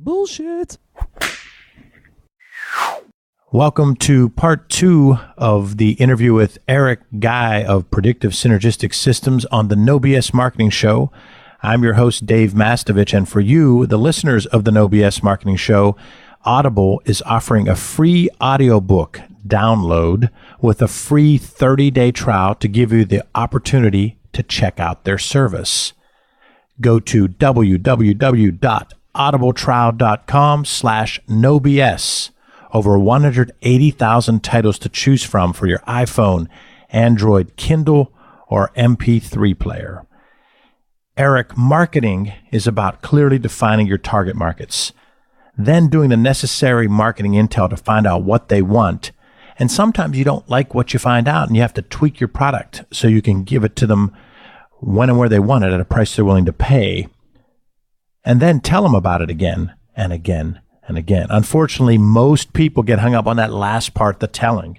Bullshit. Welcome to part 2 of the interview with Eric Guy of Predictive Synergistic Systems on the No BS Marketing Show. I'm your host, Dave Mastovich, and for you, the listeners of the No BS Marketing Show, Audible is offering a free audiobook download with a free 30-day trial to give you the opportunity to check out their service. Go to www.audibletrial.com/nobs. Over 180,000 titles to choose from for your iPhone, Android, Kindle, or MP3 player. Eric, marketing is about clearly defining your target markets, then doing the necessary marketing intel to find out what they want. And sometimes you don't like what you find out and you have to tweak your product so you can give it to them when and where they want it at a price they're willing to pay. And then tell them about it again and again and again. Unfortunately, most people get hung up on that last part, the telling.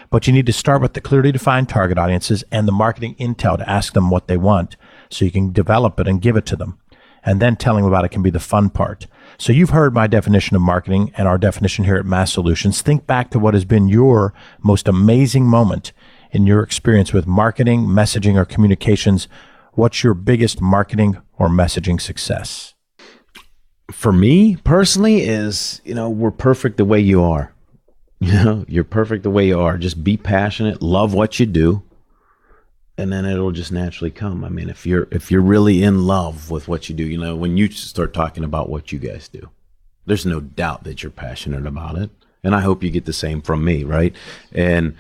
But you need to start with the clearly defined target audiences and the marketing intel to ask them what they want so you can develop it and give it to them. And then telling them about it can be the fun part. So you've heard my definition of marketing and our definition here at Mass Solutions. Think back to what has been your most amazing moment in your experience with marketing, messaging, or communications. What's your biggest marketing or messaging success? For me personally is, we're perfect the way you are. You're perfect the way you are. Just be passionate, love what you do, and then it'll just naturally come. I mean, if you're really in love with what you do, when you start talking about what you guys do, there's no doubt that you're passionate about it. And I hope you get the same from me, right? And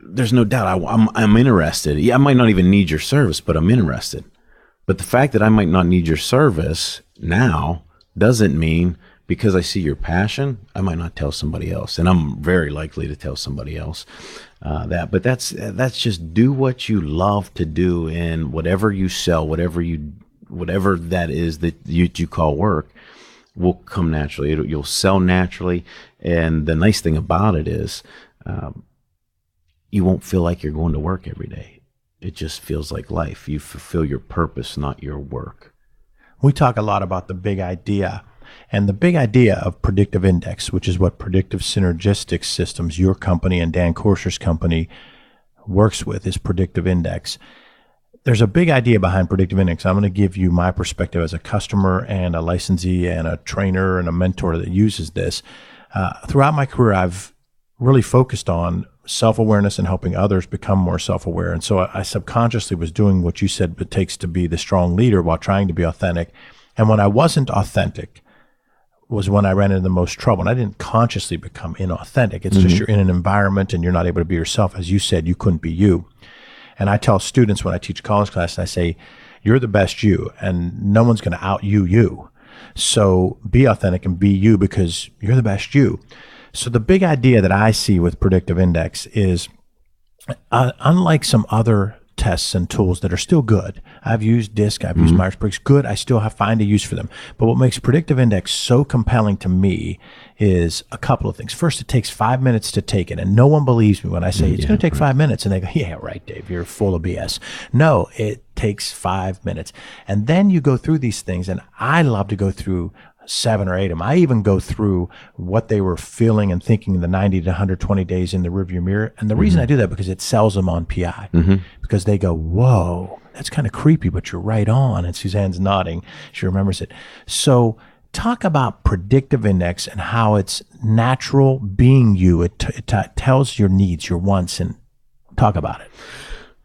there's no doubt I'm interested. Yeah, I might not even need your service, but I'm interested. But the fact that I might not need your service now doesn't mean because I see your passion, I might not tell somebody else. And I'm very likely to tell somebody else that. But that's just do what you love to do, and whatever you sell, whatever that is that you call work will come naturally. You'll sell naturally. And the nice thing about it is you won't feel like you're going to work every day. It just feels like life. You fulfill your purpose, not your work. We talk a lot about the big idea, and the big idea of Predictive Index, which is what Predictive Synergistic Systems, your company and Dan Corser's company, works with, is Predictive Index. There's a big idea behind Predictive Index. I'm going to give you my perspective as a customer and a licensee and a trainer and a mentor that uses this. Throughout my career, I've really focused on self-awareness and helping others become more self-aware. And so I subconsciously was doing what you said it takes to be the strong leader while trying to be authentic. And when I wasn't authentic was when I ran into the most trouble. And I didn't consciously become inauthentic. It's just you're in an environment and you're not able to be yourself. As you said, you couldn't be you. And I tell students when I teach college class, I say, you're the best you, and no one's going to out you. So be authentic and be you because you're the best you. So the big idea that I see with Predictive Index is, unlike some other tests and tools that are still good, I've used DISC, I've used Myers-Briggs, good, I still find a use for them. But what makes Predictive Index so compelling to me is a couple of things. First, it takes 5 minutes to take it, and no one believes me when I say it's going to take 5 minutes, and they go, yeah, right, Dave, you're full of BS. No, it takes 5 minutes. And then you go through these things, and I love to go through 7 or 8 of them. I even go through what they were feeling and thinking in the 90 to 120 days in the rearview mirror. And the reason I do that because it sells them on PI, because they go, whoa, that's kind of creepy, but you're right on. And Suzanne's nodding. She remembers it. So talk about Predictive Index and how it's natural being you. It tells your needs, your wants, and talk about it.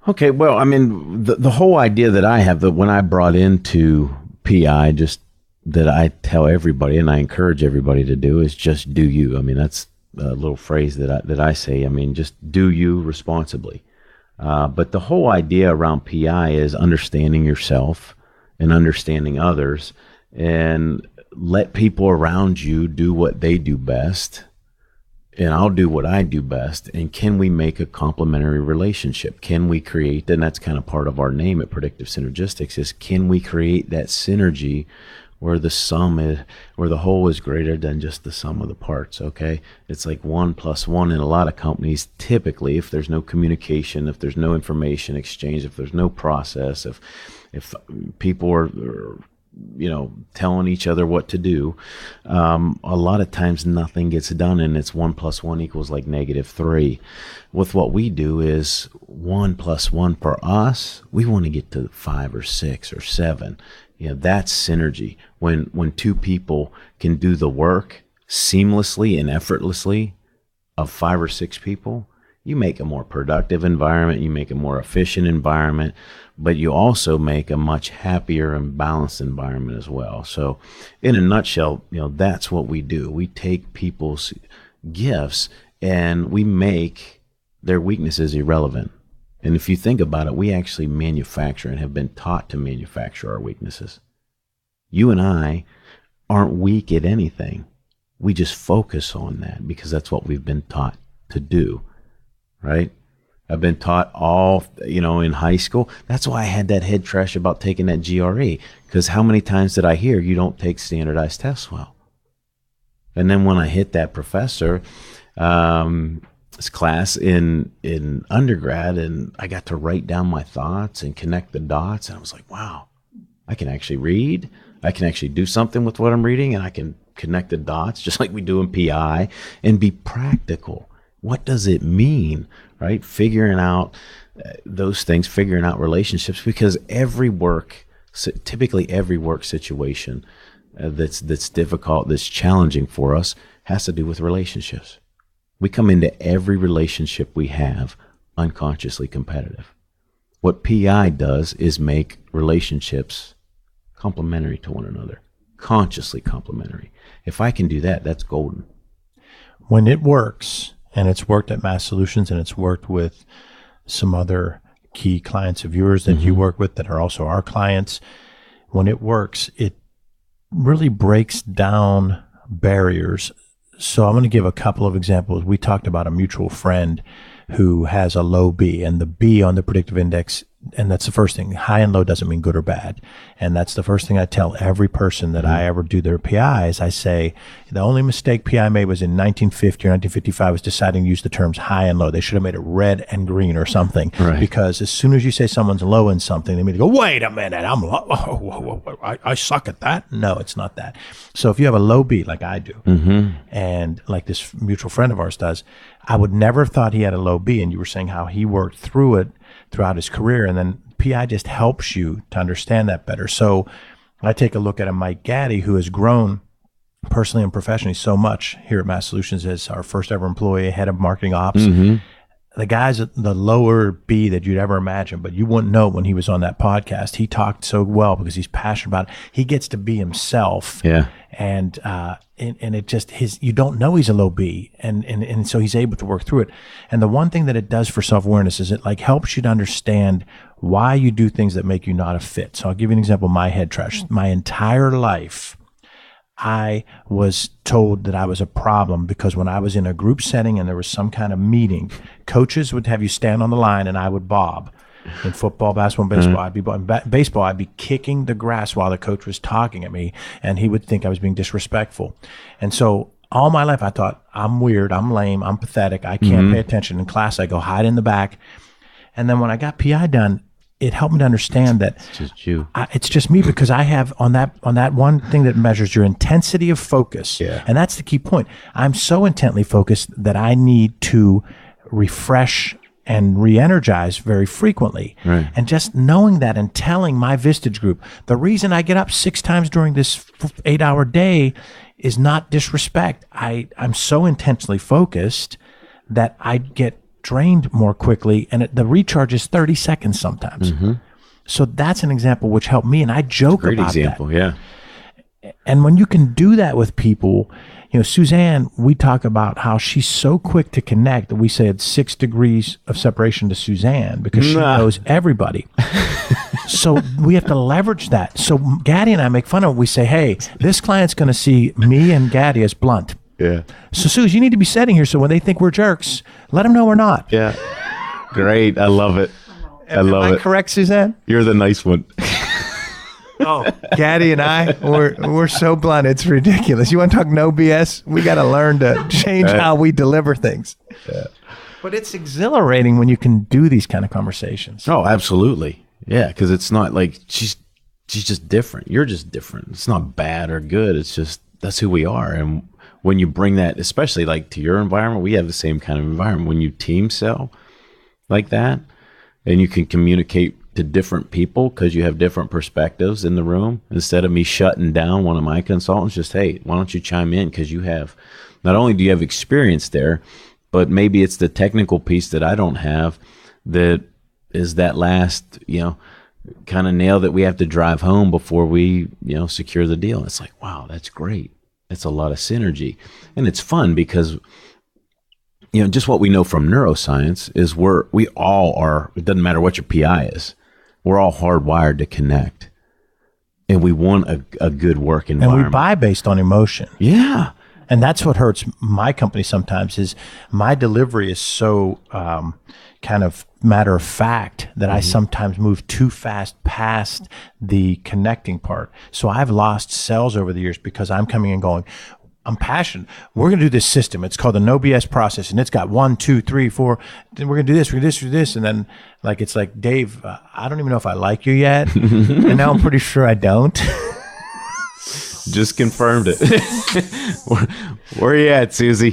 Okay. Well, I mean, the whole idea that I have, that when I brought into PI, just that I tell everybody and I encourage everybody to do, is just do you. I mean, that's a little phrase that I say. I mean, just do you responsibly. But the whole idea around PI is understanding yourself and understanding others, and let people around you do what they do best, and I'll do what I do best. And can we make a complementary relationship? Can we create, and that's kind of part of our name at Predictive Synergistics, is can we create that synergy where the sum is, where the whole is greater than just the sum of the parts, okay? It's like 1 + 1 in a lot of companies. Typically, if there's no communication, if there's no information exchange, if there's no process, if people are telling each other what to do, a lot of times nothing gets done, and it's 1 + 1 = like -3. With what we do is 1 + 1 for us, we want to get to 5 or 6 or 7. That's synergy. When two people can do the work seamlessly and effortlessly of 5 or 6 people, you make a more productive environment, you make a more efficient environment, but you also make a much happier and balanced environment as well. So in a nutshell, that's what we do. We take people's gifts and we make their weaknesses irrelevant. And if you think about it, we actually manufacture and have been taught to manufacture our weaknesses. You and I aren't weak at anything. We just focus on that because that's what we've been taught to do, right? I've been taught all, in high school. That's why I had that head trash about taking that GRE, because how many times did I hear you don't take standardized tests well? And then when I hit that professor, class in undergrad, and I got to write down my thoughts and connect the dots, and I was like, wow, I can actually read. I can actually do something with what I'm reading, and I can connect the dots just like we do in PI and be practical. What does it mean, right? Figuring out those things, figuring out relationships, because typically every work situation that's difficult, that's challenging for us, has to do with relationships. We come into every relationship we have unconsciously competitive. What PI does is make relationships complementary to one another, consciously complementary. If I can do that, that's golden. When it works, and it's worked at Mass Solutions, and it's worked with some other key clients of yours that you work with that are also our clients, when it works, it really breaks down barriers. So I'm going to give a couple of examples. We talked about a mutual friend who has a low B, and the B on the predictive index, and that's the first thing. High and low doesn't mean good or bad. And that's the first thing I tell every person that I ever do their PI is I say, the only mistake PI made was in 1950 or 1955 was deciding to use the terms high and low. They should have made it red and green or something. Right. Because as soon as you say someone's low in something, they immediately go, wait a minute, I'm low. I suck at that. No, it's not that. So if you have a low B like I do, and like this mutual friend of ours does, I would never have thought he had a low B. And you were saying how he worked through it throughout his career, and then PI just helps you to understand that better. So I take a look at a Mike Gaddy, who has grown personally and professionally so much here at Mass Solutions as our first ever employee, head of marketing ops. The guy's at the lower B that you'd ever imagine, but you wouldn't know when he was on that podcast. He talked so well because he's passionate about it. He gets to be himself. Yeah. And it just, you don't know he's a low B. And so he's able to work through it. And the one thing that it does for self-awareness is it like helps you to understand why you do things that make you not a fit. So I'll give you an example, my head trash. My entire life, I was told that I was a problem because when I was in a group setting and there was some kind of meeting, coaches would have you stand on the line and I would bob. In football, basketball, and baseball, I'd be baseball. I'd be kicking the grass while the coach was talking at me, and he would think I was being disrespectful. And so all my life, I thought I'm weird, I'm lame, I'm pathetic, I can't pay attention in class. I go hide in the back. And then when I got PI done, it helped me to understand that it's just you. It's just me, because I have on that one thing that measures your intensity of focus, and that's the key point. I'm so intently focused that I need to refresh and re-energize very frequently. Right. And just knowing that and telling my Vistage group, the reason I get up 6 times during this 8-hour day is not disrespect. I'm so intensely focused that I get drained more quickly, and the recharge is 30 seconds sometimes. So that's an example which helped me, and I joke about that. Great example, yeah. And when you can do that with people, Suzanne, we talk about how she's so quick to connect that we say it's 6 degrees of separation to Suzanne because she knows everybody. So we have to leverage that. So Gaddy and I make fun of it. We say, hey, this client's going to see me and Gaddy as blunt. Yeah. So Suze, you need to be sitting here so when they think we're jerks, let them know we're not. Yeah. Great. I love it. I love it. Am I correct, Suzanne? You're the nice one. Oh, Gaddy and I, we're so blunt. It's ridiculous. You want to talk no BS? We got to learn to change how we deliver things. Yeah. But it's exhilarating when you can do these kind of conversations. Oh, absolutely. Yeah, because it's not like she's she's just different. You're just different. It's not bad or good. It's just, that's who we are. And when you bring that, especially like to your environment, we have the same kind of environment. When you team sell like that, and you can communicate to different people because you have different perspectives in the room, instead of me shutting down one of my consultants, just, hey, why don't you chime in? Because you have, not only do you have experience there, but maybe it's the technical piece that I don't have that is that last, kind of nail that we have to drive home before we, secure the deal. It's like, wow, that's great. That's a lot of synergy. And it's fun because, just what we know from neuroscience is we all are, it doesn't matter what your PI is, we're all hardwired to connect. And we want a good work environment. And we buy based on emotion. Yeah. And that's what hurts my company sometimes is my delivery is so kind of matter of fact that I sometimes move too fast past the connecting part. So I've lost sales over the years because I'm coming and going, I'm passionate. We're going to do this system. It's called the no BS process. And it's got 1, 2, 3, 4. Then we're going to do this, we're going to do this. And then it's like, Dave, I don't even know if I like you yet. And now I'm pretty sure I don't. Just confirmed it. Where are you at, Susie?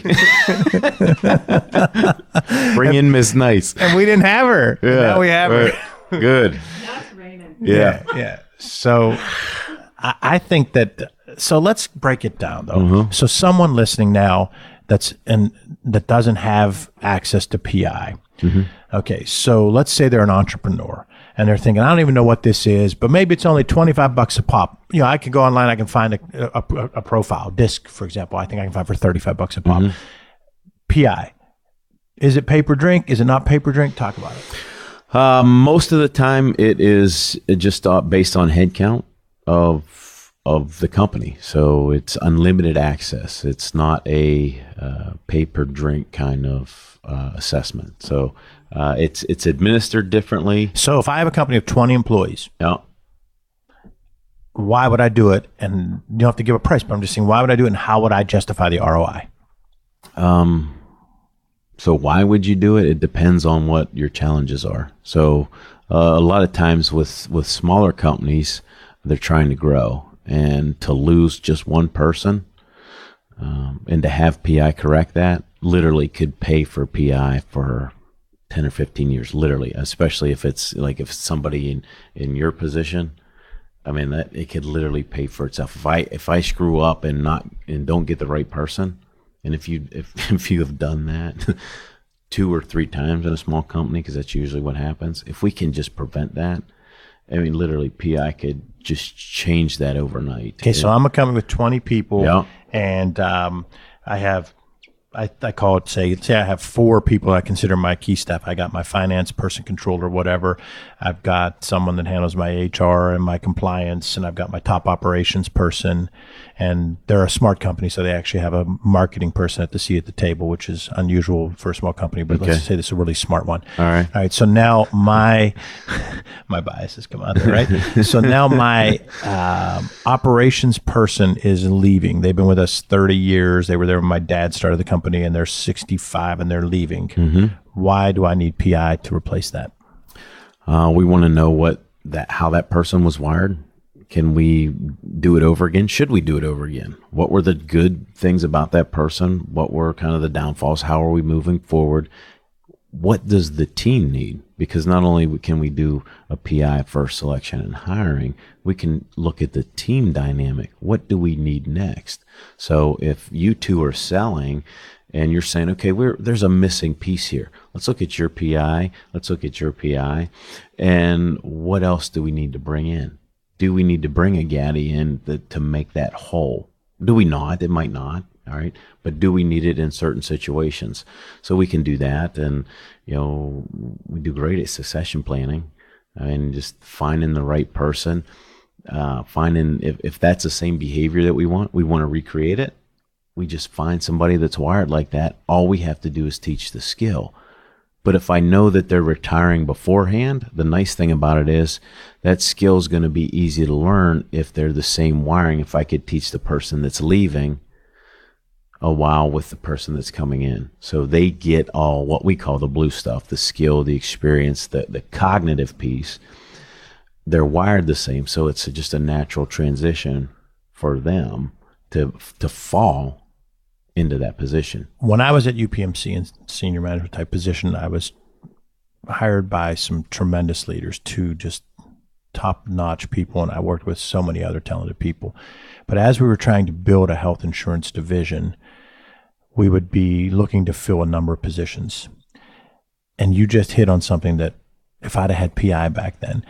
Bring in Miss Nice. And we didn't have her. Yeah. Now we have her. Good. Now it's raining. Yeah. So I think that, so let's break it down though. So someone listening now that doesn't have access to PI. Okay. So let's say they're an entrepreneur and they're thinking, I don't even know what this is, but maybe it's only $25 a pop. I can go online, I can find a profile disc, for example. I think I can find for $35 a pop. PI. Is it pay per drink? Is it not pay per drink? Talk about it. Most of the time it is just based on head count of the company. So it's unlimited access. It's not a pay per drink kind of assessment. So it's administered differently. So if I have a company of 20 employees, why would I do it? And you don't have to give a price, but I'm just saying, why would I do it and how would I justify the ROI? So why would you do it? It depends on what your challenges are. So a lot of times with smaller companies, they're trying to grow, and to lose just one person and to have PI correct that literally could pay for PI for 10 or 15 years, literally, especially if it's somebody in your position. I mean, that it could literally pay for itself. If I screw up and don't get the right person, and if you have done that 2 or 3 times in a small company, because that's usually what happens, if we can just prevent that, I mean, literally, PI could just change that overnight. Okay, so I'm a company with 20 people, and I call it, say I have 4 people I consider my key staff. I got my finance person, controller, whatever. I've got someone that handles my HR and my compliance, and I've got my top operations person. And they're a smart company, so they actually have a marketing person at the seat at the table, which is unusual for a small company, but let's say this is a really smart one. All right. So now my biases come out there, right? So now my operations person is leaving. They've been with us 30 years. They were there when my dad started the company, and they're 65 and they're leaving. Why do I need PI to replace that? We want to know how that person was wired. Can we do it over again? Should we do it over again? What were the good things about that person? What were kind of the downfalls? How are we moving forward? What does the team need? Because not only can we do a PI first selection and hiring, we can look at the team dynamic. What do we need next? So if you two are selling and you're saying, okay, there's a missing piece here. Let's look at your PI. Let's look at your PI. And what else do we need to bring in? Do we need to bring a Gaddy in to make that whole? Do we not? It might not. All right. But do we need it in certain situations? So we can do that. And, we do great at succession planning and just finding the right person, finding if that's the same behavior that we want to recreate it. We just find somebody that's wired like that. All we have to do is teach the skill. But if I know that they're retiring beforehand, the nice thing about it is that skill is going to be easy to learn if they're the same wiring. If I could teach the person that's leaving a while with the person that's coming in. So they get all what we call the blue stuff, the skill, the experience, the cognitive piece. they're wired the same. So it's just a natural transition for them to fall into that position. When I was at UPMC in senior management type position, I was hired by some tremendous leaders, two just top-notch people, and I worked with so many other talented people. But as we were trying to build a health insurance division, we would be looking to fill a number of positions. And you just hit on something that if I'd have had PI back then,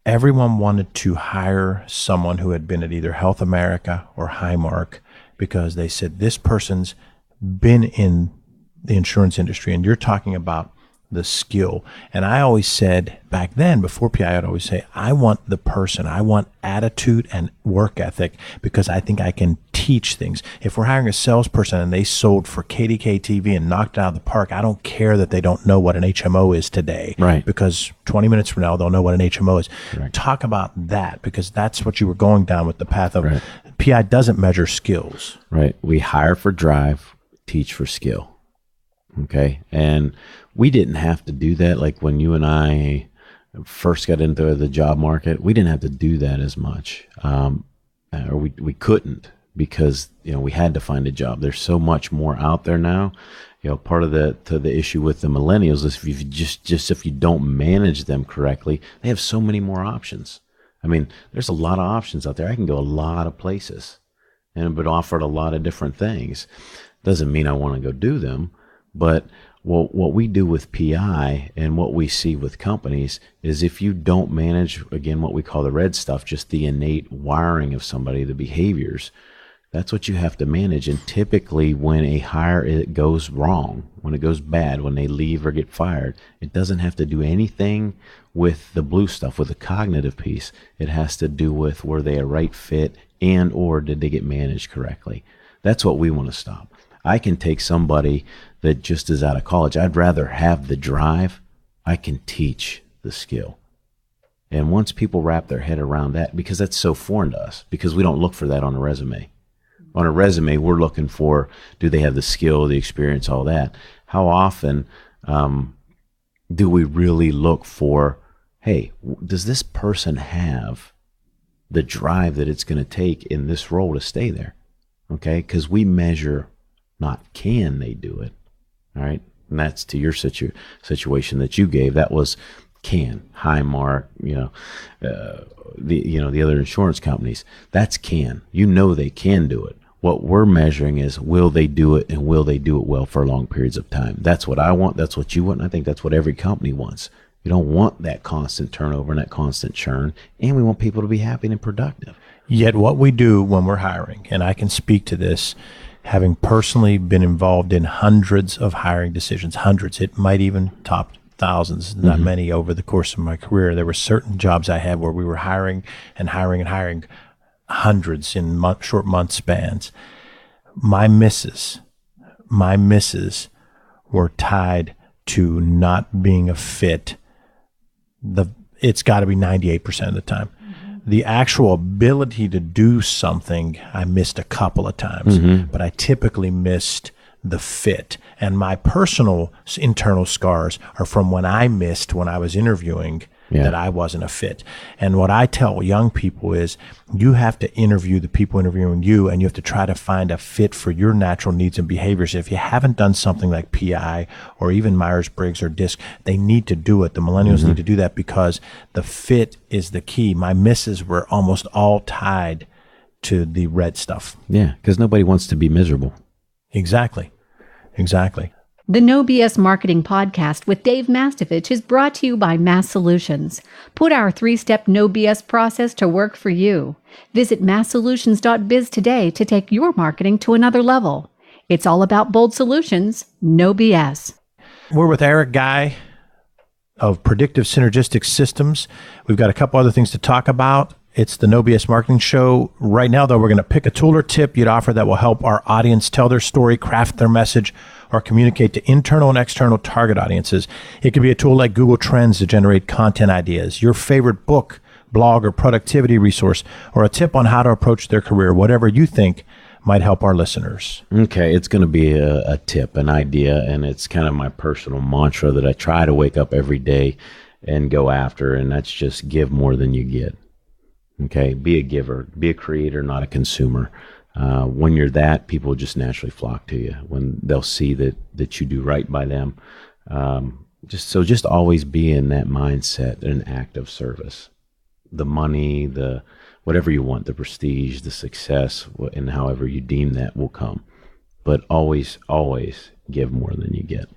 everyone wanted to hire someone who had been at either Health America or Highmark, because they said, this person's been in the insurance industry, and you're talking about the skill. And I always said back then, before PI, I'd always say, I want the person, I want attitude and work ethic, because I think I can teach things. If we're hiring a salesperson and they sold for KDK TV and knocked it out of the park, I don't care that they don't know what an HMO is today. Right. Because 20 minutes from now, they'll know what an HMO is. Correct. Talk about that, because that's what you were going down with the path of Right. PI doesn't measure skills. Right. We hire for drive, teach for skill. Okay. And we didn't have to do that. Like when you and I first got into the job market, we didn't have to do that as much. Or we couldn't, because, we had to find a job. There's so much more out there now. Part of the issue with the millennials is if you if you don't manage them correctly, they have so many more options. I mean, there's a lot of options out there. I can go a lot of places and have been offered a lot of different things. Doesn't mean I want to go do them, but what we do with PI and what we see with companies is if you don't manage, again, what we call the red stuff, just the innate wiring of somebody, the behaviors, that's what you have to manage. And typically when a hire it goes wrong, when it goes bad, when they leave or get fired, it doesn't have to do anything with the blue stuff, with the cognitive piece. It has to do with, were they a right fit, and or did they get managed correctly? That's what we want to stop. I can take somebody that just is out of college. I'd rather have the drive. I can teach the skill. And once people wrap their head around that, because that's so foreign to us, because we don't look for that on a resume. On a resume, we're looking for, do they have the skill, the experience, all that. How often do we really look for, hey, does this person have the drive that it's going to take in this role to stay there? Okay, because we measure not can they do it, all right? And that's to your situation that you gave. That was can. Highmark, the other insurance companies. That's can. They can do it. What we're measuring is, will they do it, and will they do it well for long periods of time? That's what I want. That's what you want. And I think that's what every company wants. You don't want that constant turnover and that constant churn, and we want people to be happy and productive. Yet what we do when we're hiring, and I can speak to this, having personally been involved in hundreds of hiring decisions, hundreds, it might even top thousands, not many over the course of my career. There were certain jobs I had where we were hiring hundreds in short month spans. My misses were tied to not being a fit. It's got to be 98% of the time. The actual ability to do something, I missed a couple of times, but I typically missed the fit. And my personal internal scars are from when I missed when I was interviewing that I wasn't a fit. And what I tell young people is, you have to interview the people interviewing you, and you have to try to find a fit for your natural needs and behaviors. If you haven't done something like PI or even Myers-Briggs or DISC, they need to do it. The millennials need to do that, because the fit is the key. My misses were almost all tied to the red stuff. Yeah, because nobody wants to be miserable. Exactly. The No BS Marketing Podcast with Dave Mastovich is brought to you by Mass Solutions. Put our 3-step No BS process to work for you. Visit masssolutions.biz today to take your marketing to another level. It's all about bold solutions, no BS. We're with Eric Guy of Predictive Synergistic Systems. We've got a couple other things to talk about. It's the No BS Marketing Show. Right now, though, we're going to pick a tool or tip you'd offer that will help our audience tell their story, craft their message, or communicate to internal and external target audiences. It could be a tool like Google Trends to generate content ideas, your favorite book, blog, or productivity resource, or a tip on how to approach their career, whatever you think might help our listeners. Okay, it's going to be a tip, an idea, and it's kind of my personal mantra that I try to wake up every day and go after, and that's just give more than you get. Okay, be a giver, be a creator, not a consumer. When you're that, people just naturally flock to you when they'll see that you do right by them. Just always be in that mindset, an act of service. The money, the whatever you want, the prestige, the success, and however you deem that will come. But always give more than you get.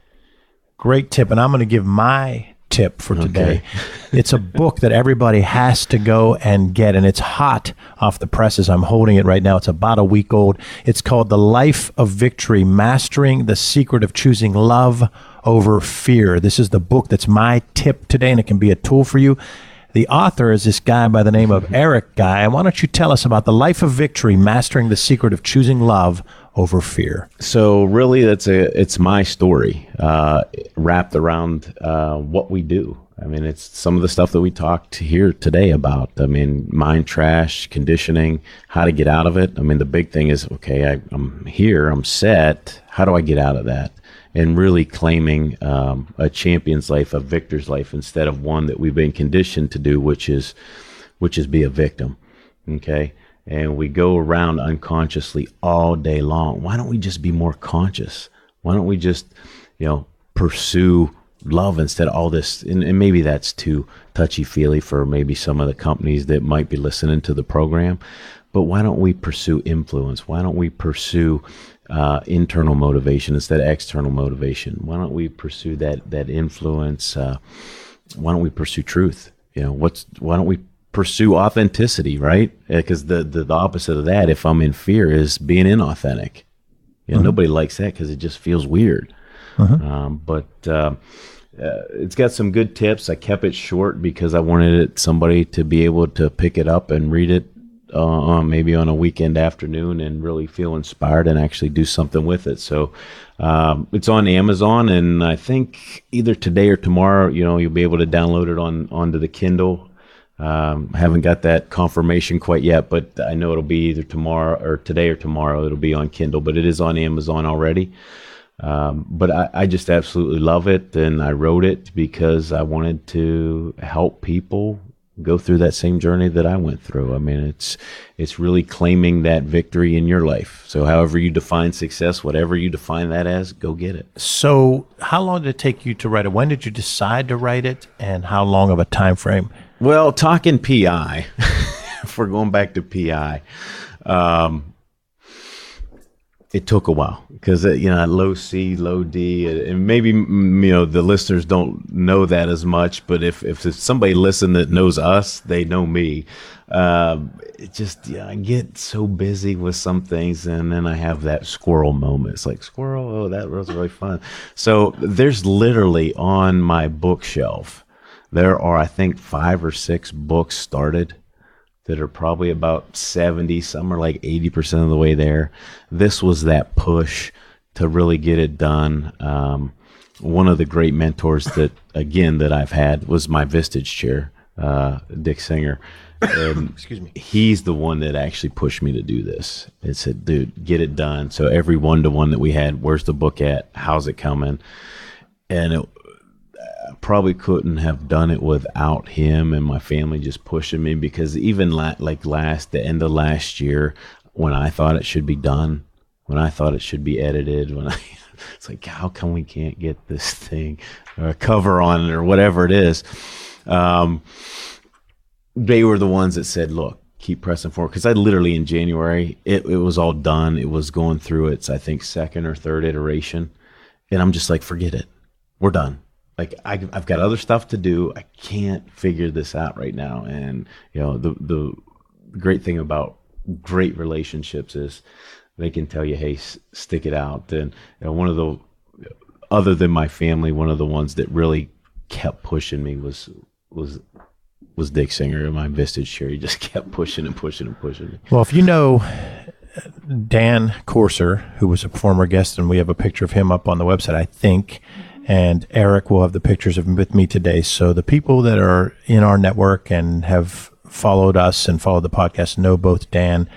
Great tip. And I'm going to give my tip for today. Okay. It's a book that everybody has to go and get, and it's hot off the presses. I'm holding it right now. It's about a week old. It's called The Life of Victory, Mastering the Secret of Choosing Love Over Fear. This is the book that's my tip today, and it can be a tool for you. The author is this guy by the name of Eric Guy. Why don't you tell us about The Life of Victory, Mastering the Secret of Choosing Love Over Fear? So really, it's my story wrapped around what we do. I mean, it's some of the stuff that we talked here today about. I mean, mind trash, conditioning, how to get out of it. I mean, the big thing is, okay, I'm here, I'm set. How do I get out of that? And really claiming a champion's life, a victor's life, instead of one that we've been conditioned to do, which is be a victim. Okay. And we go around unconsciously all day long. Why don't we just be more conscious? Why don't we just, pursue love instead of all this? And maybe that's too touchy-feely for maybe some of the companies that might be listening to the program. But why don't we pursue influence? Why don't we pursue internal motivation instead of external motivation? Why don't we pursue that influence? Why don't we pursue truth? Why don't we pursue authenticity, right? Because the opposite of that, if I'm in fear, is being inauthentic. Nobody likes that because it just feels weird. But it's got some good tips. I kept it short because I wanted somebody to be able to pick it up and read it maybe on a weekend afternoon and really feel inspired and actually do something with it. So it's on Amazon, and I think either today or tomorrow, you'll be able to download it onto the Kindle. Haven't got that confirmation quite yet, but I know it'll be either tomorrow or today or tomorrow. It'll be on Kindle, but it is on Amazon already. But I just absolutely love it, and I wrote it because I wanted to help people go through that same journey that I went through. I mean, it's really claiming that victory in your life. So however you define success, whatever you define that as, go get it. So how long did it take you to write it? When did you decide to write it, and how long of a time frame? Well, talking PI, if we're going back to PI, it took a while because, low C, low D, and maybe, the listeners don't know that as much, but if somebody listen that knows us, they know me. It just, I get so busy with some things, and then I have that squirrel moment. It's like, squirrel, oh, that was really fun. So there's literally on my bookshelf, there are, I think, 5 or 6 books started that are probably about 70, some are like 80% of the way there. This was that push to really get it done. One of the great mentors that I've had was my Vistage chair, Dick Singer. And Excuse me. He's the one that actually pushed me to do this. It said, dude, get it done. So every one-to-one that we had, where's the book at? How's it coming? And I probably couldn't have done it without him and my family just pushing me, because even the end of last year, when I thought it should be done, when I thought it should be edited, it's like, how come we can't get this thing or a cover on it or whatever it is? They were the ones that said, look, keep pressing forward. Because I literally in January, it was all done. It was going through its, I think, 2nd or 3rd iteration. And I'm just like, forget it. We're done. Like, I've got other stuff to do. I can't figure this out right now. And, the great thing about great relationships is they can tell you, hey, stick it out. And other than my family, one of the ones that really kept pushing me was Dick Singer in my Vistage chair. He just kept pushing and pushing and pushing me. Well, if you know Dan Corser, who was a former guest, and we have a picture of him up on the website, I think, and Eric will have the pictures of him with me today. So the people that are in our network and have followed us and followed the podcast know both Dan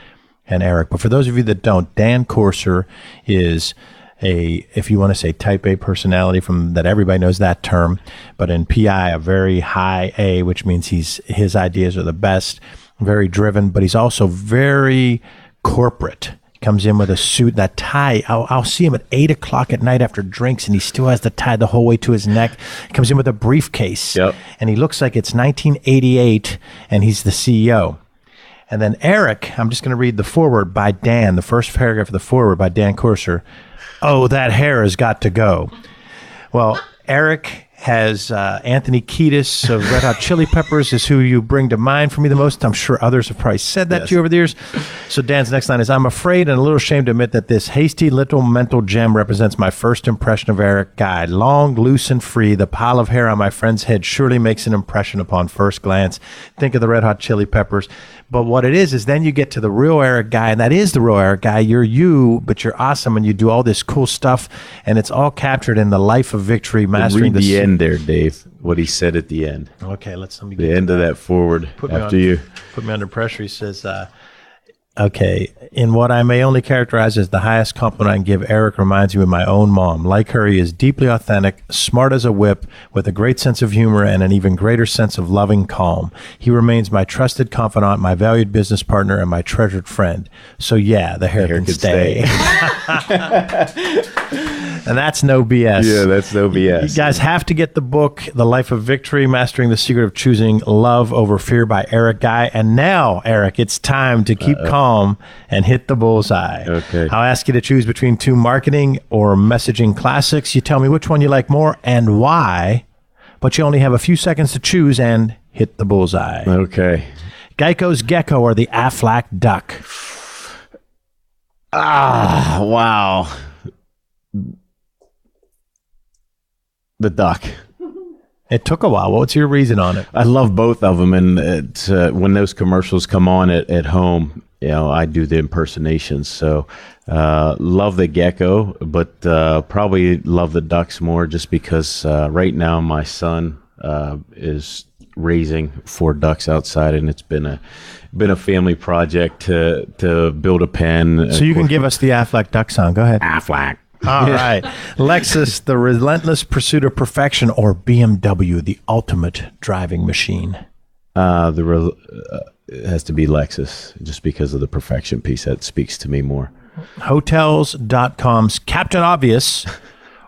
and Eric. But for those of you that don't, Dan Corser is if you want to say type A personality, from that everybody knows that term, but in PI, a very high A, which means his ideas are the best, very driven, but he's also very corporate. Comes in with a suit, that tie. I'll see him at 8 o'clock at night after drinks, and he still has the tie the whole way to his neck. Comes in with a briefcase, and he looks like it's 1988, and he's the CEO. And then Eric, I'm just going to read the foreword by Dan, the first paragraph of the foreword by Dan Courser. Oh, that hair has got to go. Well, Eric has Anthony Kiedis of Red Hot Chili Peppers is who you bring to mind for me the most. I'm sure others have probably said that to you over the years. So Dan's next line is, I'm afraid and a little ashamed to admit that this hasty little mental gem represents my first impression of Eric Guy. Long, loose, and free, the pile of hair on my friend's head surely makes an impression upon first glance. Think of the Red Hot Chili Peppers. But what it is then you get to the real Eric Guy, and that is the real Eric Guy. You're you, but you're awesome, and you do all this cool stuff, and it's all captured in the Life of Victory, mastering the end there, Dave. What he said at the end. Okay, let me the end of that forward. You put me under pressure. He says, okay, in what I may only characterize as the highest compliment I can give, Eric reminds me of my own mom. Like her, he is deeply authentic, smart as a whip, with a great sense of humor and an even greater sense of loving calm. He remains my trusted confidant, my valued business partner, and my treasured friend. So yeah, the hair can stay. And that's no BS. Yeah, that's no BS. You guys have to get the book, The Life of Victory, Mastering the Secret of Choosing Love Over Fear by Eric Guy. And now, Eric, it's time to keep calm and hit the bullseye. Okay. I'll ask you to choose between two marketing or messaging classics. You tell me which one you like more and why, but you only have a few seconds to choose and hit the bullseye. Okay. Geico's Gecko or the Aflac Duck? Ah, wow. The duck. It took a while. What's your reason on it? I love both of them, and when those commercials come on at home, I do the impersonations. So love the gecko, but probably love the ducks more, just because right now my son is raising 4 ducks outside, and it's been a family project to build a pen. So you can give us the Aflac Duck song. Go ahead. Aflac. All right. Lexus, the relentless pursuit of perfection, or BMW, the ultimate driving machine? It has to be Lexus, just because of the perfection piece. That speaks to me more. Hotels.com's Captain Obvious,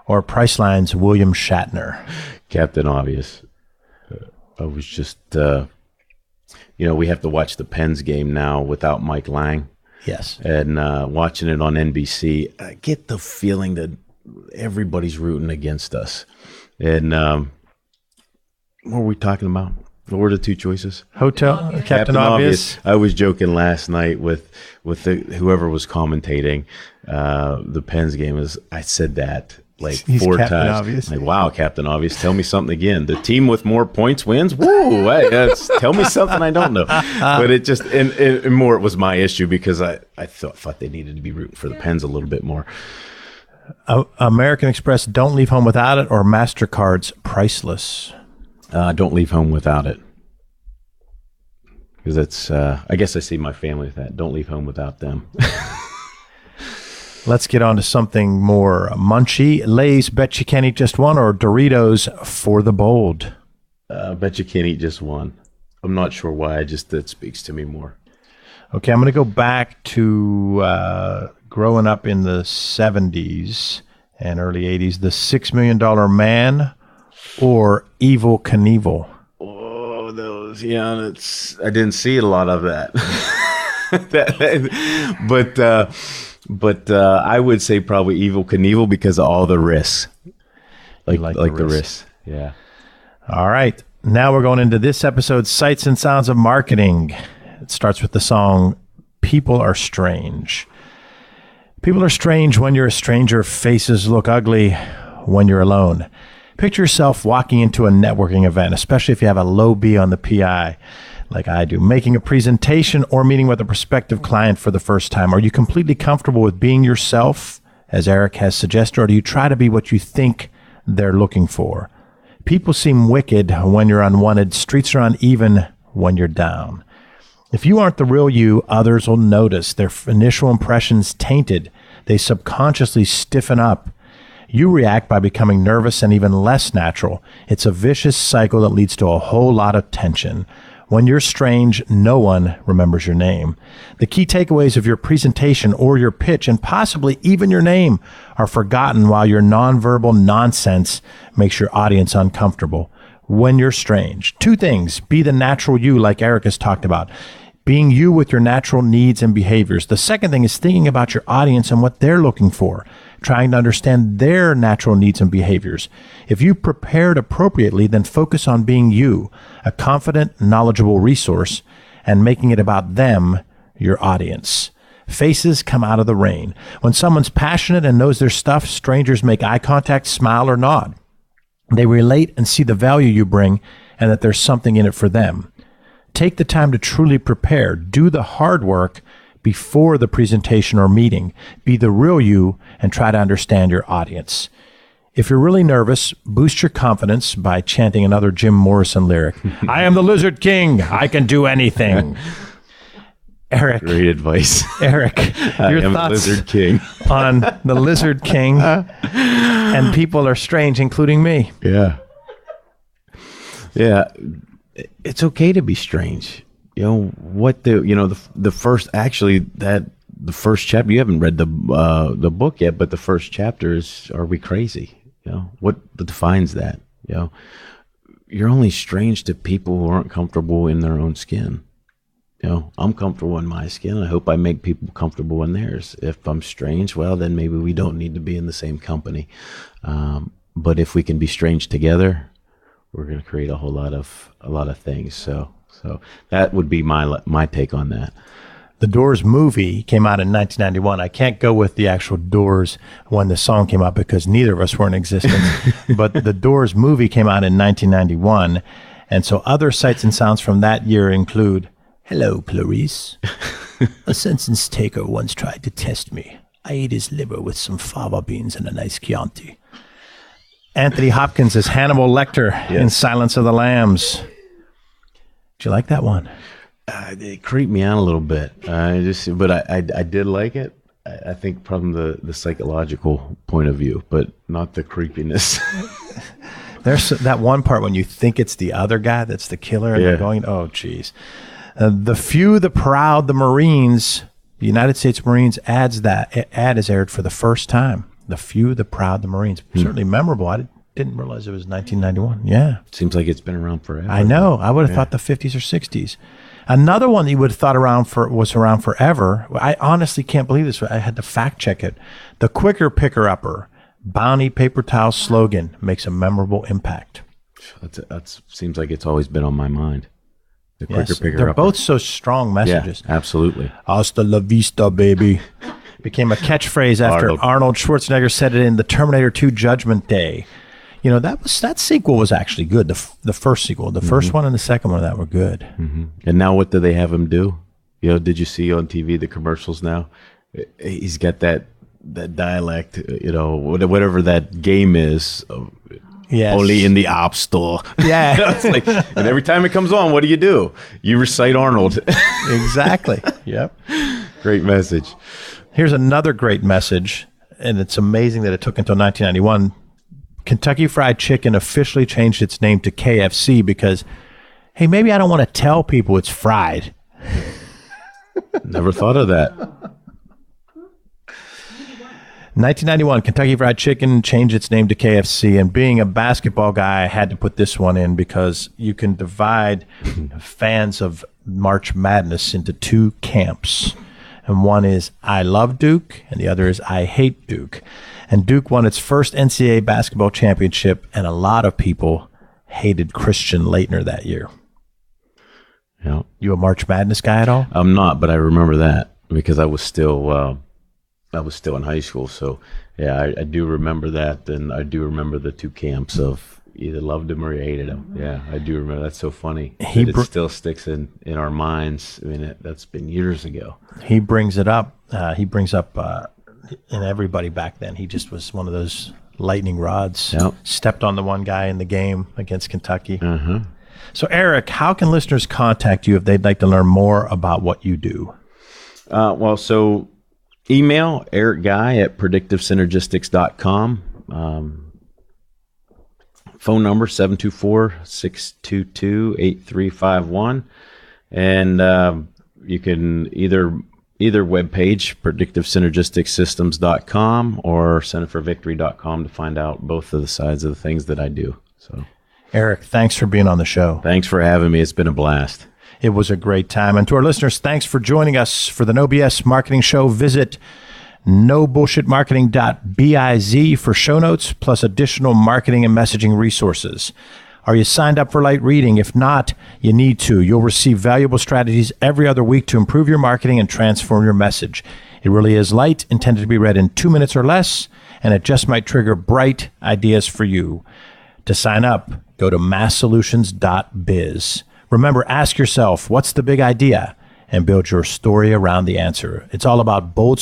or Priceline's William Shatner? Captain Obvious. I was just, we have to watch the Pens game now without Mike Lang. Yes. And watching it on NBC, I get the feeling that everybody's rooting against us. And what were we talking about? What were the two choices? Hotel, Captain Obvious. I was joking last night with whoever was commentating the Pens game. I said that like He's 4 Captain times. Obvious. Like, wow, Captain Obvious, tell me something again. The team with more points wins? Woo! Tell me something I don't know. But it just, and more, it was my issue, because I thought they needed to be rooting for the Pens a little bit more. American Express, Don't Leave Home Without It, or MasterCard's Priceless? Don't leave home without it. Because that's, I guess I see my family with that. Don't leave home without them. Let's get on to something more munchy. Lay's Bet You Can't Eat Just One, or Doritos For the Bold? Bet you can't eat just one. I'm not sure why. That speaks to me more. Okay, I'm going to go back to growing up in the 70s and early 80s. The $6 Million Man, or Evel Knievel? Oh, those, yeah, I didn't see a lot of that. But I would say probably Evel Knievel, because of all the risks. Like the risks. Yeah. All right. Now we're going into this episode's Sights and Sounds of Marketing. It starts with the song People Are Strange. People are strange when you're a stranger. Faces look ugly when you're alone. Picture yourself walking into a networking event, especially if you have a low B on the PI, like I do, making a presentation or meeting with a prospective client for the first time. Are you completely comfortable with being yourself, as Eric has suggested, or do you try to be what you think they're looking for? People seem wicked when you're unwanted. Streets are uneven when you're down. If you aren't the real you, others will notice, their initial impressions tainted They subconsciously stiffen up. You react by becoming nervous and even less natural. It's a vicious cycle that leads to a whole lot of tension. When you're strange, no one remembers your name. The key takeaways of your presentation or your pitch, and possibly even your name, are forgotten while your nonverbal nonsense makes your audience uncomfortable. When you're strange, 2 things. Be the natural you, like Eric has talked about. Being you with your natural needs and behaviors. The second thing is thinking about your audience and what they're looking for, trying to understand their natural needs and behaviors. If you prepared appropriately, then focus on being you, a confident, knowledgeable resource, and making it about them, your audience. Faces come out of the rain. When someone's passionate and knows their stuff, strangers make eye contact, smile, or nod. They relate and see the value you bring and that there's something in it for them. Take the time to truly prepare. Do the hard work before the presentation or meeting. Be the real you and try to understand your audience. If you're really nervous, boost your confidence by chanting another Jim Morrison lyric. I am the Lizard King. I can do anything. Eric. Great advice. Eric, your thoughts the Lizard King. on the Lizard King and people are strange, including me. Yeah. Yeah. It's okay to be strange. You know what the first chapter, you haven't read the book yet, but the first chapter is, are we crazy? You know, what defines that? You know, you're only strange to people who aren't comfortable in their own skin. You know, I'm comfortable in my skin. I hope I make people comfortable in theirs. If I'm strange, well, then maybe we don't need to be in the same company. But if we can be strange together, we're going to create a lot of things. So that would be my take on that. The Doors movie came out in 1991. I can't go with the actual Doors when the song came out because neither of us were in existence. But the Doors movie came out in 1991. And so other sights and sounds from that year include, hello, Clarice. A census taker once tried to test me. I ate his liver with some fava beans and a nice Chianti. Anthony Hopkins as Hannibal Lecter in Silence of the Lambs. Did you like that one? It creeped me out a little bit. But I did like it. I think from the psychological point of view, but not the creepiness. There's that one part when you think it's the other guy that's the killer, and they're going, oh, geez. The Few, the Proud, the Marines, the United States Marines ad is aired for the first time. The Few, the Proud, the Marines. Certainly memorable. I didn't realize it was 1991. Yeah. Seems like it's been around forever. I know. I would have thought the 50s or 60s. Another one that you would have thought was around forever. I honestly can't believe this. I had to fact check it. The Quicker Picker-Upper Bounty paper towel slogan makes a memorable impact. That seems like it's always been on my mind. The Quicker Picker-Upper. They're both so strong messages. Yeah, absolutely. Hasta la vista, baby. Became a catchphrase after Arnold Schwarzenegger said it in the Terminator 2 Judgment Day. You know, that sequel was actually good. The first sequel, the first one and the second one of that were good. Mm-hmm. And now what do they have him do? You know, did you see on TV the commercials now? He's got that dialect, you know, whatever that game is. Yes. Only in the App Store. Yeah. It's like, and every time it comes on, what do? You recite Arnold. Exactly. Yep. Great message. Here's another great message, and it's amazing that it took until 1991. Kentucky Fried Chicken officially changed its name to KFC because, hey, maybe I don't want to tell people it's fried. Never thought of that. 1991, Kentucky Fried Chicken changed its name to KFC, and being a basketball guy, I had to put this one in because you can divide fans of March Madness into 2 camps. And one is I love Duke, and the other is I hate Duke. And Duke won its first NCAA basketball championship, and a lot of people hated Christian Laettner that year. Yeah. You a March Madness guy at all? I'm not, but I remember that because I was still in high school. So yeah, I do remember that, and I do remember the 2 camps of either loved him or you hated him. Yeah, I do remember. That's so funny. It still sticks in our minds. I mean, that's been years ago. He brings it up. In everybody back then. He just was one of those lightning rods. Yep. Stepped on the one guy in the game against Kentucky. Uh-huh. So, Eric, how can listeners contact you if they'd like to learn more about what you do? So Email ericguy@predictivesynergistics.com. Phone number 724-622-8351. And you can either webpage, predictivesynergisticsystems.com or centerforvictory.com to find out both of the sides of the things that I do. So, Eric, thanks for being on the show. Thanks for having me. It's been a blast. It was a great time. And to our listeners, thanks for joining us for the No BS Marketing Show. Visit nobullshitmarketing.biz for show notes, plus additional marketing and messaging resources. Are you signed up for light reading? If not, you need to. You'll receive valuable strategies every other week to improve your marketing and transform your message. It really is light, intended to be read in 2 minutes or less, and it just might trigger bright ideas for you. To sign up, go to masssolutions.biz. Remember, ask yourself, what's the big idea? And build your story around the answer. It's all about bold